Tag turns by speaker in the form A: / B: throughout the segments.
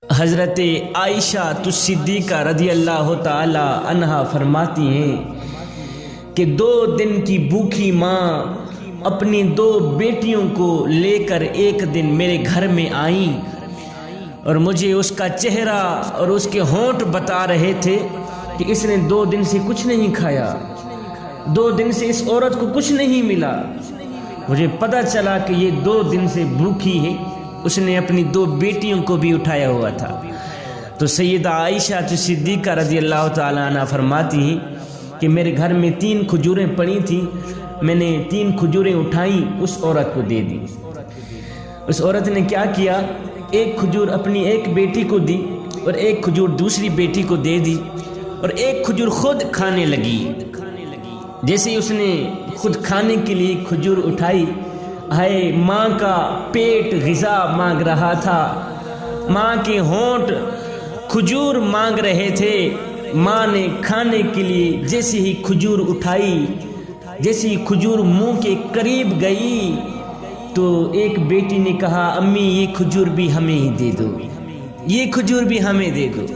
A: حضرت عائشہ صدیقہ رضی اللہ تعالی عنہا فرماتی ہیں کہ 2 دن کی بھوکی ماں اپنی 2 بیٹیوں کو لے کر ایک دن میرے گھر میں آئیں اور مجھے اس کا چہرہ اور اس کے ہونٹ بتا رہے تھے کہ اس نے 2 دن سے کچھ نہیں کھایا، 2 دن سے اس عورت کو کچھ نہیں ملا۔ مجھے پتہ چلا کہ یہ 2 دن سے بھوکی ہے۔ اس نے اپنی 2 بیٹیوں کو بھی اٹھایا ہوا تھا۔ تو سیدہ عائشہ صدیقہ رضی اللہ تعالیٰ عنہ فرماتی ہیں کہ میرے گھر میں 3 کھجوریں پڑی تھیں، میں نے 3 کھجوریں اٹھائیں، اس عورت کو دے دی۔ اس عورت نے کیا کیا، 1 کھجور اپنی ایک بیٹی کو دی اور 1 کھجور دوسری بیٹی کو دے دی اور 1 کھجور خود کھانے لگی۔ جیسے اس نے خود کھانے کے لیے کھجور اٹھائی، ہائے ماں کا پیٹ غذا مانگ رہا تھا، ماں کے ہونٹ کھجور مانگ رہے تھے۔ ماں نے کھانے کے لیے جیسے ہی کھجور اٹھائی، جیسے ہی کھجور منہ کے قریب گئی تو ایک بیٹی نے کہا، امی یہ کھجور بھی ہمیں ہی دے دو، یہ کھجور بھی ہمیں دے دو۔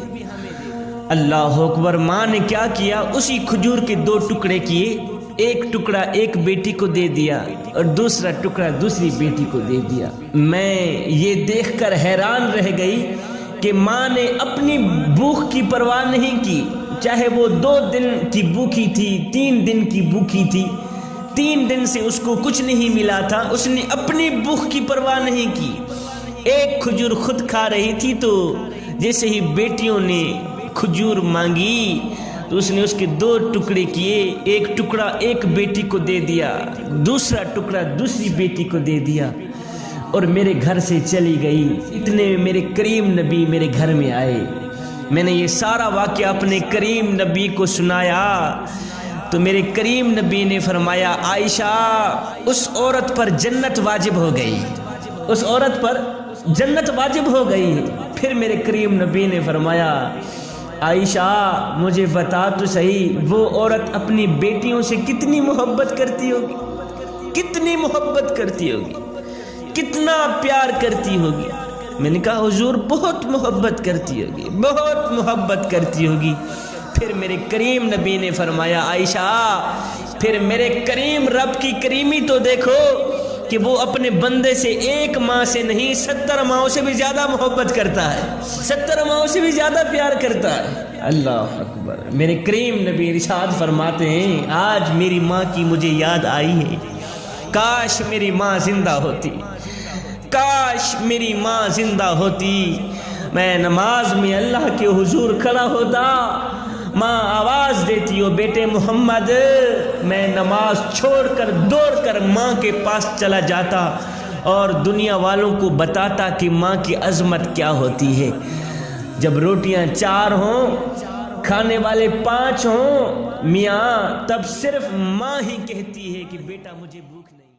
A: اللہ اکبر! ماں نے کیا کیا، اسی کھجور کے 2 ٹکڑے کیے، ایک ٹکڑا ایک بیٹی کو دے دیا اور دوسرا ٹکڑا دوسری بیٹی کو دے دیا۔ میں یہ دیکھ کر حیران رہ گئی کہ ماں نے اپنی بھوک کی پرواہ نہیں کی، چاہے وہ 2 دن کی بھوکی تھی، 3 دن کی بھوکی تھی، 3 دن سے اس کو کچھ نہیں ملا تھا، اس نے اپنی بھوک کی پرواہ نہیں کی۔ ایک کھجور خود کھا رہی تھی تو جیسے ہی بیٹیوں نے کھجور مانگی تو اس نے اس کے 2 ٹکڑے کیے، ایک ٹکڑا ایک بیٹی کو دے دیا، دوسرا ٹکڑا دوسری بیٹی کو دے دیا اور میرے گھر سے چلی گئی۔ اتنے میں میرے کریم نبی میرے گھر میں آئے۔ میں نے یہ سارا واقعہ اپنے کریم نبی کو سنایا تو میرے کریم نبی نے فرمایا، عائشہ اس عورت پر جنت واجب ہو گئی، اس عورت پر جنت واجب ہو گئی۔ پھر میرے کریم نبی نے فرمایا، عائشہ مجھے بتا تو صحیح، وہ عورت اپنی بیٹیوں سے کتنی محبت کرتی ہوگی، کتنی محبت کرتی ہوگی، کتنا پیار کرتی ہوگی۔ میں نے کہا حضور بہت محبت کرتی ہوگی، بہت محبت کرتی ہوگی۔ پھر میرے کریم نبی نے فرمایا، عائشہ پھر میرے کریم رب کی کریمی تو دیکھو کہ وہ اپنے بندے سے 1 ماں سے نہیں 70 ماؤں سے بھی زیادہ محبت کرتا ہے، 70 ماؤں سے بھی زیادہ پیار کرتا ہے۔ اللہ اکبر! میرے کریم نبی ارشاد فرماتے ہیں، آج میری ماں کی مجھے یاد آئی ہے، کاش میری ماں زندہ ہوتی، کاش میری ماں زندہ ہوتی، میں نماز میں اللہ کے حضور کھڑا ہوتا، ماں آواز دیتی ہو، بیٹے محمد، میں نماز چھوڑ کر دوڑ کر ماں کے پاس چلا جاتا اور دنیا والوں کو بتاتا کہ ماں کی عظمت کیا ہوتی ہے۔ جب روٹیاں 4 ہوں، کھانے والے 5 ہوں میاں، تب صرف ماں ہی کہتی ہے کہ بیٹا مجھے بھوک نہیں۔